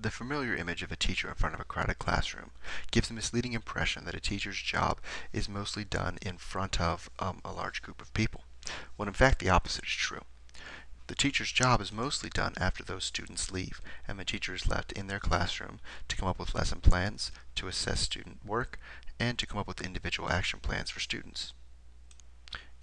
The familiar image of a teacher in front of a crowded classroom gives a misleading impression that a teacher's job is mostly done in front of a large group of people, when in fact the opposite is true. The teacher's job is mostly done after those students leave, and the teacher is left in their classroom to come up with lesson plans, to assess student work, and to come up with individual action plans for students.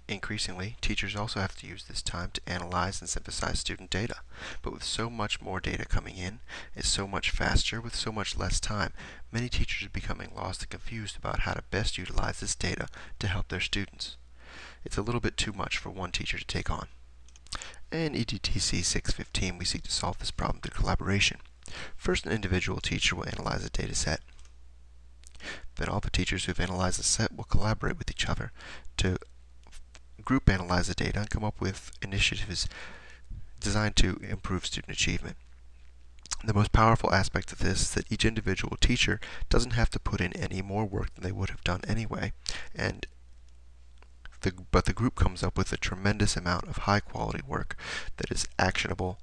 Increasingly, teachers also have to use this time to analyze and synthesize student data. But with so much more data coming in, it's so much faster with so much less time, many teachers are becoming lost and confused about how to best utilize this data to help their students. It's a little bit too much for one teacher to take on. In EDTC 615, we seek to solve this problem through collaboration. First, an individual teacher will analyze a data set. Then all the teachers who have analyzed the set will collaborate with each other to group analyze the data and come up with initiatives designed to improve student achievement. The most powerful aspect of this is that each individual teacher doesn't have to put in any more work than they would have done anyway, but the group comes up with a tremendous amount of high quality work that is actionable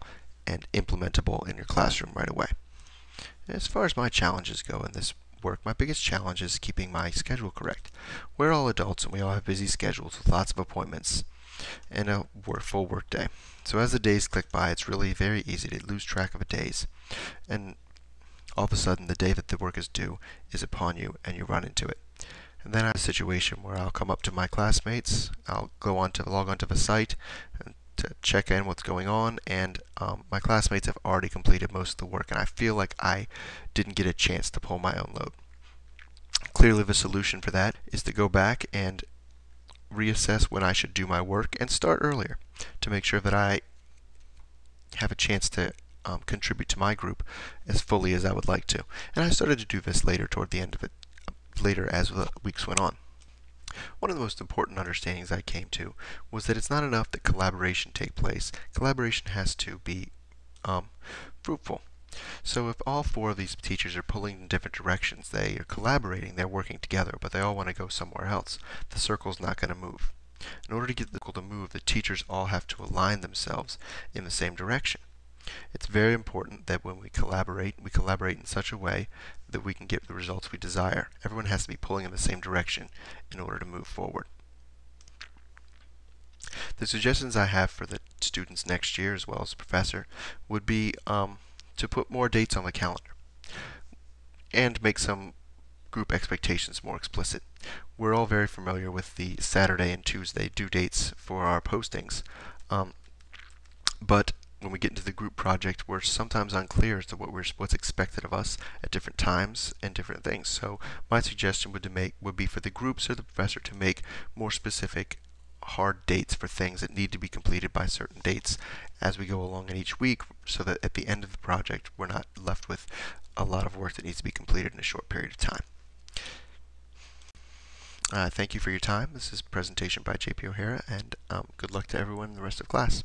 and implementable in your classroom right away. As far as my challenges go in this work, my biggest challenge is keeping my schedule correct. We're all adults and we all have busy schedules with lots of appointments and a full work day. So as the days click by, it's really very easy to lose track of the days, and all of a sudden the day that the work is due is upon you and you run into it. And then I have a situation where I'll come up to my classmates, I'll log onto the site to check in what's going on, and my classmates have already completed most of the work, and I feel like I didn't get a chance to pull my own load. Clearly the solution for that is to go back and reassess when I should do my work and start earlier to make sure that I have a chance to contribute to my group as fully as I would like to. And I started to do this later toward the end of it, later as the weeks went on. One of the most important understandings I came to was that it's not enough that collaboration take place. Collaboration has to be fruitful. So if all four of these teachers are pulling in different directions, they are collaborating, they're working together, but they all want to go somewhere else, the circle's not going to move. In order to get the circle to move, the teachers all have to align themselves in the same direction. It's very important that when we collaborate in such a way that we can get the results we desire. Everyone has to be pulling in the same direction in order to move forward. The suggestions I have for the students next year, as well as the professor, would be to put more dates on the calendar and make some group expectations more explicit. We're all very familiar with the Saturday and Tuesday due dates for our postings, but when we get into the group project, we're sometimes unclear as to what's expected of us at different times and different things. So my suggestion would be for the groups or the professor to make more specific hard dates for things that need to be completed by certain dates as we go along in each week, so that at the end of the project we're not left with a lot of work that needs to be completed in a short period of time. Thank you for your time. This is a presentation by J.P. O'Hara, and good luck to everyone in the rest of class.